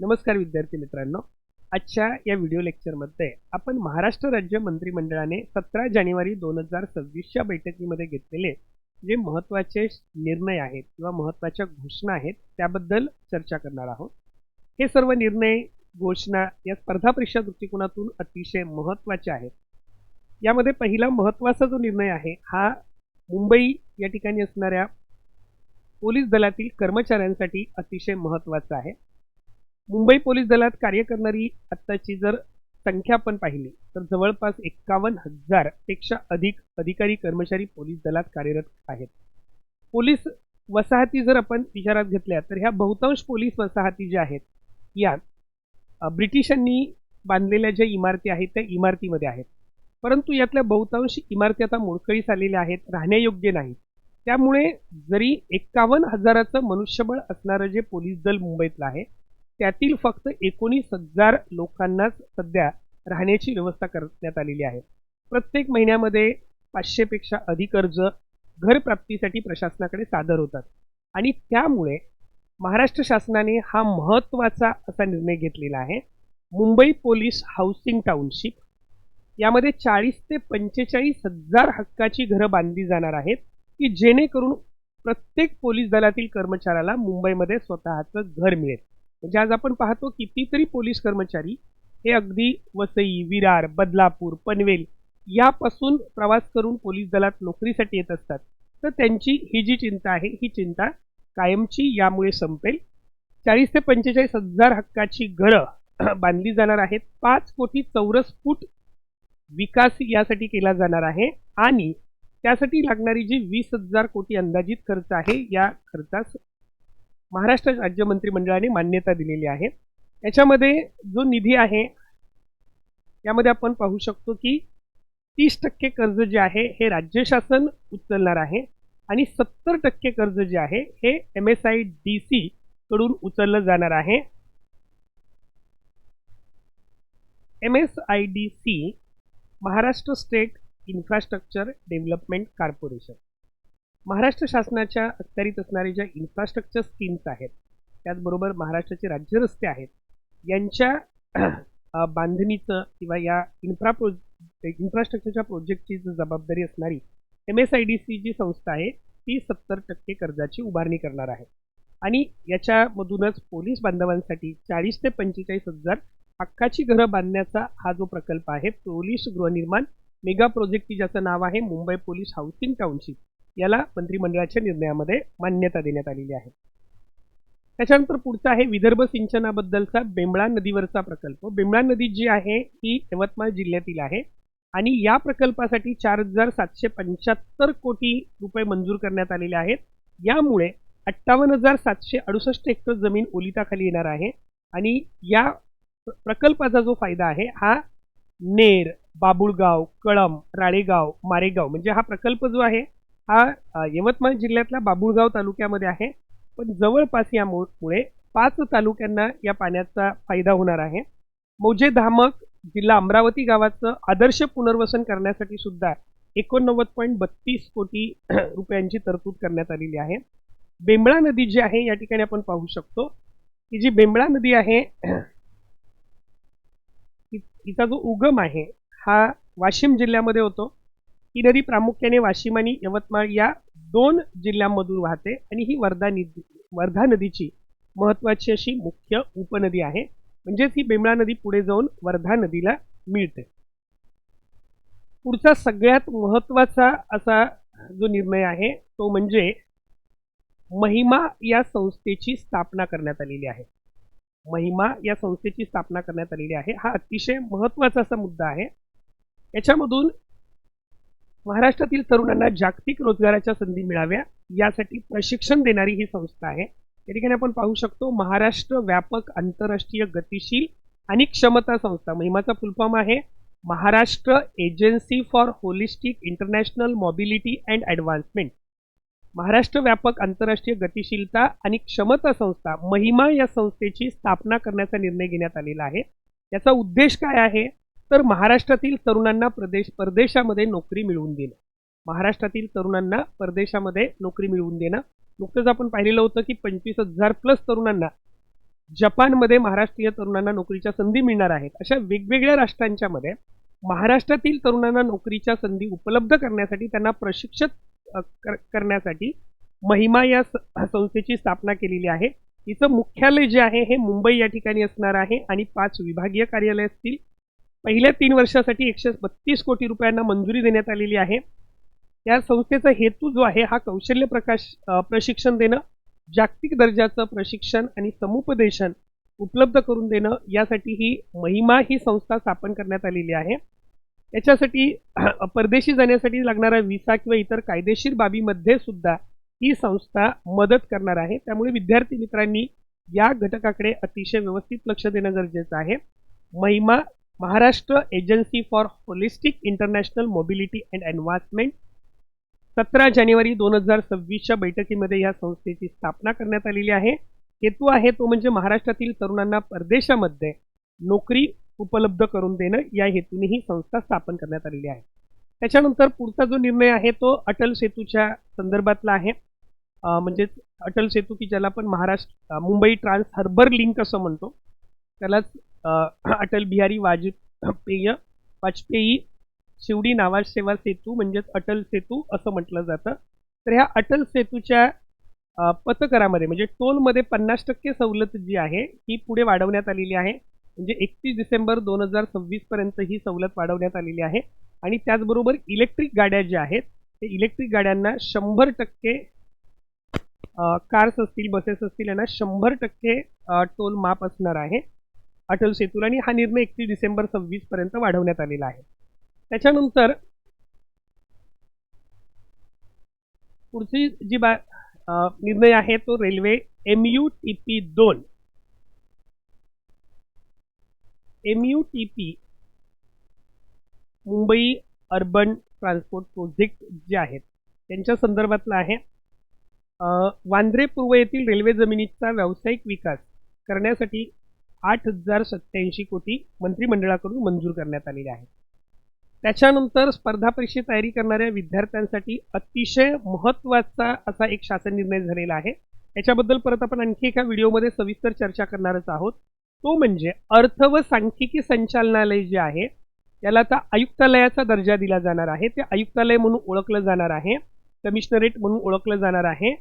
नमस्कार विद्यार्थी मित्रांनो. आजच्या या व्हिडिओ लेक्चरमध्ये आपण महाराष्ट्र राज्य मंत्रिमंडळाने 17 जानेवारी 2026च्या बैठकीमध्ये घेतलेले जे महत्त्वाचे निर्णय आहेत किंवा महत्त्वाच्या घोषणा आहेत त्याबद्दल चर्चा करणार आहोत. हे सर्व निर्णय घोषणा या स्पर्धा परीक्षा दृष्टिकोनातून अतिशय महत्त्वाचे आहेत. यामध्ये पहिला महत्त्वाचा जो निर्णय आहे हा मुंबई या ठिकाणी असणाऱ्या पोलीस दलातील कर्मचाऱ्यांसाठी अतिशय महत्त्वाचा आहे. मुंबई पोलीस दलात कार्य करणारी आत्ताची जर संख्या आपण पाहिली तर जवळपास 51,000 पेक्षा अधिक अधिकारी कर्मचारी पोलीस दलात कार्यरत आहेत. पोलीस वसाहती जर आपण विचारात घेतल्या तर ह्या बहुतांश पोलीस वसाहती ज्या आहेत या ब्रिटिशांनी बांधलेल्या ज्या इमारती आहेत त्या इमारतीमध्ये आहेत, परंतु यातल्या बहुतांश इमारती आता मोडकळीस आलेल्या आहेत, राहण्यायोग्य नाहीत. त्यामुळे जरी 51,000चं मनुष्यबळ असणारं जे पोलीस दल मुंबईतलं आहे त्यातील फक्त 19,000 लोकांनाच सध्या राहण्याची व्यवस्था करण्यात आलेली आहे. प्रत्येक महिन्यामध्ये 500 पेक्षा अधिक अर्ज घरप्राप्तीसाठी प्रशासनाकडे सादर होतात आणि त्यामुळे महाराष्ट्र शासनाने हा महत्त्वाचा असा निर्णय घेतलेला आहे. मुंबई पोलीस हाऊसिंग टाउनशिप यामध्ये 40 ते 45,000 हक्काची घरं बांधली जाणार आहेत की जेणेकरून प्रत्येक पोलीस दलातील कर्मचाऱ्याला मुंबईमध्ये स्वतःचं घर मिळेल. म्हणजे आज आपण पाहतो कितीतरी पोलीस कर्मचारी हे अगदी वसई, विरार, बदलापूर, पनवेल यापासून प्रवास करून पोलीस दलात नोकरीसाठी येत असतात. तर त्यांची ही जी चिंता आहे ही चिंता कायमची यामुळे संपेल. 40 ते 45,000 हक्काची घरं बांधली जाणार आहेत. 5 कोटी चौरस फूट विकास यासाठी केला जाणार आहे आणि त्यासाठी लागणारी जी 20,000 कोटी अंदाजित खर्च आहे या खर्चास महाराष्ट्र राज्य मंत्रिमंडळाने मान्यता दिलेली आहे. याच्यामध्ये जो निधी आहे यामध्ये आपण पाहू शकतो की 30% कर्ज जे आहे हे राज्य शासन उचलणार आहे आणि 70% कर्ज जे आहे हे MSIDC कडून उचललं जाणार आहे. MSIDC Maharashtra state infrastructure development corporation Maharashtra शासनाच्या अखत्यारीत असणारे ज्या इन्फ्रास्ट्रक्चर स्कीम्स आहेत त्याचबरोबर महाराष्ट्राचे राज्य रस्ते आहेत यांच्या बांधणीचं किंवा या इन्फ्रास्ट्रक्चरच्या प्रोजेक्टची जबाबदारी असणारी MSIDC जी संस्था आहे ती 70% कर्जाची उभारणी करणार आहे आणि याच्यामधूनच पोलीस बांधवांसाठी 40 ते 45,000 हक्काची घरं बांधण्याचा हा जो प्रकल्प आहे पोलीस गृहनिर्माण मेगा प्रोजेक्ट ज्याचं नाव आहे मुंबई पोलीस हाऊसिंग टाउनशिप याला मंत्रिमंडळाच्या निर्णयामध्ये मान्यता देण्यात आलेली आहे. त्याच्यानंतर पुढचा आहे विदर्भ सिंचनाबद्दलचा बेंबळा नदीवरचा प्रकल्प. बेंबळा नदी जी आहे ही यवतमाळ जिल्ह्यातील आहे आणि या प्रकल्पासाठी 4,775 कोटी रुपये मंजूर करण्यात आलेले आहेत. यामुळे 58,768 हेक्टर जमीन ओलिताखाली येणार आहे आणि या प्रकल्पाचा जो फायदा आहे हा नेर, बाबुळगाव, कळंब, राळेगाव, मारेगाव म्हणजे हा प्रकल्प जो आहे हा यवतमाळ जिल्ह्यातल्या बाबुळगाव तालुक्यामध्ये आहे, पण जवळपास यामुळे 5 तालुक्यांना या पाण्याचा फायदा होणार आहे. मौजे धामक जिल्हा अमरावती गावाचं आदर्श पुनर्वसन करण्यासाठी सुद्धा 89.32 कोटी रुपयांची तरतूद करण्यात आलेली आहे. बेंबळा नदी जी आहे या ठिकाणी आपण पाहू शकतो की जी बेंबळा नदी आहे हिचा जो उगम आहे हा वाशिम जिल्ह्यामध्ये होतो. ही नदी प्रामुख्याने वाशिम आणि यवतमाळ या 2 जिल्ह्यांमधून वाहते आणि ही वर्धा नदीची महत्त्वाची अशी मुख्य उपनदी आहे. म्हणजेच ही बेंबळा नदी पुढे जाऊन वर्धा नदीला मिळते. पुढचा सगळ्यात महत्त्वाचा असा जो निर्णय आहे तो म्हणजे महिमा या संस्थेची स्थापना करण्यात आलेली आहे. महिमा या संस्थेची स्थापना करण्यात आलेली आहे. हा अतिशय महत्त्वाचा असा मुद्दा आहे. याच्यामधून महाराष्ट्रातील तरुणांना जागतिक रोजगाराच्या संधी मिळाव्या यासाठी प्रशिक्षण देणारी ही संस्था आहे. या ठिकाणी आपण पाहू शकतो महाराष्ट्र व्यापक आंतरराष्ट्रीय गतिशील आणि क्षमता संस्था. महिमाचा फुल फॉर्म आहे Maharashtra agency for holistic international mobility and advancement. Maharashtra व्यापक आंतरराष्ट्रीय गतिशीलता आणि क्षमता संस्था महिमा या संस्थेची स्थापना करण्याचा निर्णय घेण्यात आलेला आहे. याचा उद्देश काय आहे तर महाराष्ट्रातील तरुणांना परदेशामध्ये नोकरी मिळवून देणं. महाराष्ट्रातील तरुणांना परदेशामध्ये नोकरी मिळवून देणं. नुकतंच आपण पाहिलेलं होतं की 25,000 प्लस तरुणांना जपानमध्ये महाराष्ट्रीय तरुणांना नोकरीच्या संधी मिळणार आहेत. अशा वेगवेगळ्या राष्ट्रांच्या मध्ये महाराष्ट्रातील तरुणांना नोकरीच्या संधी उपलब्ध करण्यासाठी त्यांना प्रशिक्षित करण्यासाठी महिमा या संस्थेची स्थापना केलेली आहे. हिचं मुख्यालय जे आहे हे मुंबई या ठिकाणी असणार आहे आणि 5 विभागीय कार्यालय असतील. पहिल्या 3 वर्षासाठी 132 कोटी रुपयांना मंजुरी देण्यात आलेली आहे. या संस्थेचा हेतू जो आहे हा कौशल्य प्रशिक्षण देणं, जागतिक दर्जाचं प्रशिक्षण आणि समुपदेशन उपलब्ध करून देणं यासाठी ही महिमा ही संस्था स्थापन करण्यात आलेली आहे. याच्यासाठी परदेशी जाण्यासाठी लागणारा व्हिसा किंवा इतर कायदेशीर बाबीमध्ये सुद्धा ही संस्था मदत करणार आहे. त्यामुळे विद्यार्थी मित्रांनी या घटकाकडे अतिशय व्यवस्थित लक्ष देणं गरजेचं आहे. Mahima Maharashtra agency for holistic international mobility and advancement 17 जानेवारी 2026च्या बैठकीमध्ये या संस्थेची स्थापना करण्यात आलेली आहे. हेतू आहे तो म्हणजे महाराष्ट्रातील तरुणांना परदेशामध्ये नोकरी उपलब्ध करून देणं या हेतूने ही संस्था स्थापन करण्यात आलेली आहे. त्याच्यानंतर पुढचा जो निर्णय आहे तो अटल सेतूच्या संदर्भातला आहे. म्हणजेच अटल सेतू की ज्याला आपण मुंबई ट्रान्स हार्बर लिंक असं म्हणतो, त्यालाच अटल बिहारी वाजपेयी शिवडी नावासेवा सेतू म्हणजेच अटल सेतू असं म्हटलं जातं. तर ह्या अटल सेतूच्या पथकरामध्ये म्हणजे टोलमध्ये 50% सवलत जी आहे ही पुढे वाढवण्यात आलेली आहे. म्हणजे 31 डिसेंबर 2026 पर्यंत ही सवलत वाढवण्यात आलेली आहे. आणि त्याचबरोबर इलेक्ट्रिक गाड्या ज्या आहेत ते इलेक्ट्रिक गाड्यांना 100% कार्स असतील, बसेस असतील यांना 100% टोल माफ असणार आहे अटल सेतूला. आणि हा निर्णय 31 डिसेंबर 26 पर्यंत वाढवण्यात आलेला आहे. त्याच्यानंतर पुढची जी निर्णय आहे तो railway MUTP Mumbai urban transport project जे आहेत त्यांच्या संदर्भातला आहे. वांद्रे पूर्व येथील रेल्वे जमिनीचा व्यावसायिक विकास करण्यासाठी 8,087 कोटी मंत्रिमंडळाकडून मंजूर करण्यात आलेले आहे. त्याच्यानंतर स्पर्धा परीक्षेची तयारी करणाऱ्या विद्यार्थ्यांसाठी अतिशय महत्त्वाचा असा एक शासन निर्णय झालेला आहे. याच्याबद्दल परत आपण आणखी एका व्हिडिओमध्ये सविस्तर चर्चा करणारच आहोत. तो म्हणजे अर्थ व सांख्यिकी संचालनालय जे आहे त्याला आता आयुक्तालयाचा दर्जा दिला जाणार आहे. ते आयुक्तालय म्हणून ओळखलं जाणार आहे, कमिशनरेट म्हणून ओळखलं जाणार आहे.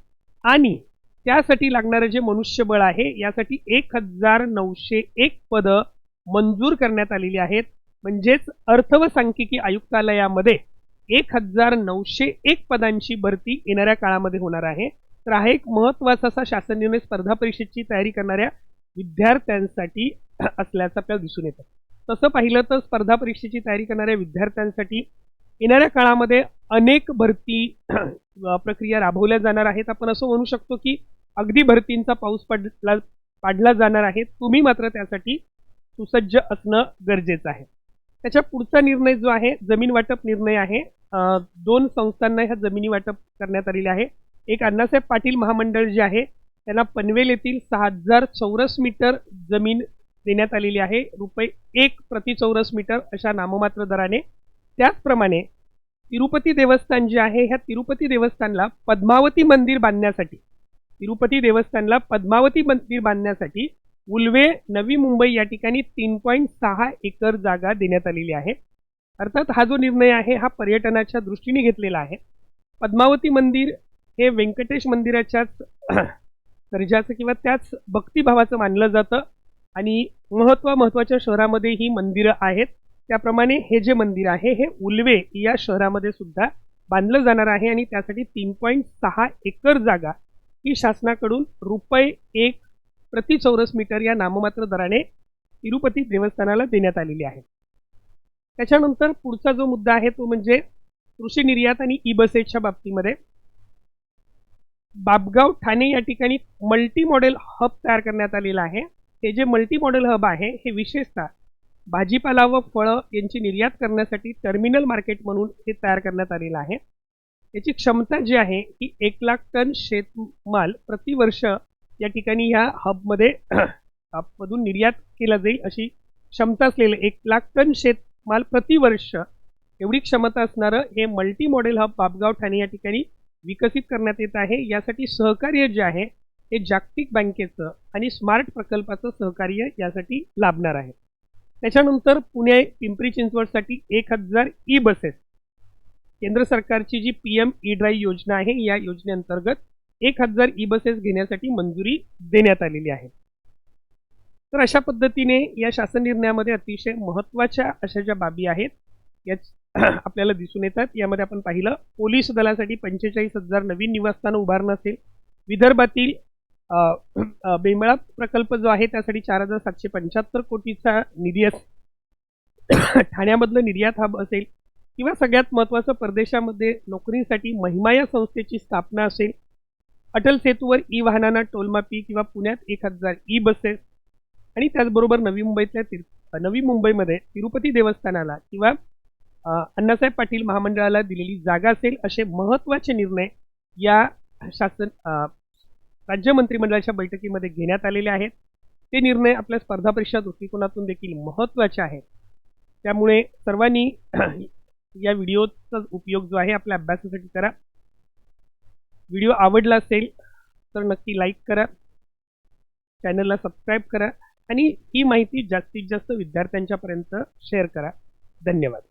आणि त्यासाठी लागणारं जे मनुष्यबळ आहे यासाठी 1,901 पदं मंजूर करण्यात आलेली आहेत. म्हणजेच अर्थ व सांख्यिकी आयुक्तालयामध्ये 1,901 पदांची भरती येणाऱ्या काळामध्ये होणार आहे. तर हा एक महत्त्वाचा असा शासन निर्णय स्पर्धा परीक्षेची तयारी करणाऱ्या विद्यार्थ्यांसाठी असल्याचं आपल्याला दिसून येतं. तसं पाहिलं तर स्पर्धा परीक्षेची तयारी करणाऱ्या विद्यार्थ्यांसाठी येणाऱ्या काळामध्ये अनेक भरती प्रक्रिया राबवल्या जाणार आहेत. आपण असं म्हणू शकतो की अगदी भरतींचा पाऊस पाडला जाणार आहे. तुम्ही मात्र त्यासाठी सुसज्ज असणं गरजेचं आहे. त्याच्या पुढचा निर्णय जो आहे जमीन वाटप निर्णय आहे. 2 संस्थांना ह्या जमिनी वाटप करण्यात आलेले आहे. एक अण्णासाहेब पाटील महामंडळ जे आहे त्यांना पनवेल येथील 6,000 चौरस मीटर जमीन देण्यात आलेली आहे, ₹1 प्रति चौरस मीटर अशा नाममात्र दराने. त्याचप्रमाणे तिरुपती देवस्थान जे आहे ह्या तिरुपती देवस्थानला पद्मावती मंदिर बांधण्यासाठी उल्वे नवी मुंबई या ठिकाणी 3.6 एकर जागा देण्यात आलेली आहे. अर्थात हा जो निर्णय आहे हा पर्यटनाच्या दृष्टीने घेतलेला आहे. पद्मावती मंदिर हे व्यंकटेश मंदिराच्याच दर्जाचं किंवा त्याच भक्तिभावाचं मानलं जातं आणि महत्त्वाच्या शहरामध्ये ही मंदिरं आहेत. त्याप्रमाणे हे जे मंदिर आहे हे उल्वे या शहरामध्ये सुद्धा बांधलं जाणार आहे आणि त्यासाठी 3.6 एकर जागा ही शासनाकडून ₹1 प्रति चौरस मीटर या नाममात्र दराने तिरुपती देवस्थानाला देण्यात आलेली आहे. त्याच्यानंतर पुढचा जो मुद्दा आहे तो म्हणजे कृषी निर्यात आणि ई बसेसच्या बाबतीमध्ये बाबगाव ठाणे या ठिकाणी मल्टी मॉडेल हब तयार करण्यात आलेला आहे. हे जे मल्टी मॉडेल हब आहे हे विशेषतः भाजीपाला व फळं यांची निर्यात करण्यासाठी टर्मिनल मार्केट म्हणून हे तयार करण्यात आलेलं आहे. याची क्षमता जी आहे ही 1,00,000 टन शेतमाल प्रतिवर्ष या ठिकाणी ह्या हबमध्ये मधून निर्यात केला जाईल अशी क्षमता असलेलं 1,00,000 टन शेतमाल प्रतिवर्ष एवढी क्षमता असणारं हे multi model hub Babgaon Thane या ठिकाणी विकसित करण्यात येत आहे. यासाठी सहकार्य जे आहे हे जागतिक बँकेचं आणि स्मार्ट प्रकल्पाचं सहकार्य यासाठी लाभणार आहे. त्याच्यानंतर पुणे पिंपरी चिंचवडसाठी 1000 ई बसेस, केंद्र सरकारची जी PM ई ड्राईव्ह योजना आहे या योजनेअंतर्गत 1000 ई बसेस घेण्यासाठी मंजुरी देण्यात आलेली आहे. तर अशा पद्धतीने या शासन निर्णयामध्ये अतिशय महत्त्वाच्या अशा ज्या बाबी आहेत याच आपल्याला दिसून येतात. यामध्ये आपण पाहिलं, पोलीस दलासाठी 45,000 नवीन निवासस्थानं उभारणं असेल, विदर्भातील बेंबळा प्रकल्प जो आहे त्यासाठी 4,775 कोटीचा निधी असेल, ठाण्यामधलं निर्यात हब असेल, किंवा सगळ्यात महत्त्वाचं परदेशामध्ये नोकरीसाठी महिमा या संस्थेची स्थापना असेल, अटल सेतूवर ई वाहनांना टोलमाफी किंवा पुण्यात 1000 ई बसेस, आणि त्याचबरोबर नवी मुंबईमध्ये तिरुपती देवस्थानाला किंवा अण्णासाहेब पाटील महामंडळाला दिलेली जागा असेल, असे महत्त्वाचे निर्णय या राज्य मंत्रिमंडळाच्या बैठकीमध्ये घेण्यात आलेले आहेत. ते निर्णय आपल्या स्पर्धा परीक्षा दृष्टिकोनातून देखील महत्त्वाचे आहेत. त्यामुळे सर्वांनी या व्हिडिओचा उपयोग जो आहे आपल्या अभ्यासासाठी करा. व्हिडिओ आवडला असेल तर नक्की लाईक करा, चॅनलला सबस्क्राईब करा आणि ही माहिती जास्तीत जास्त विद्यार्थ्यांच्यापर्यंत शेअर करा. धन्यवाद.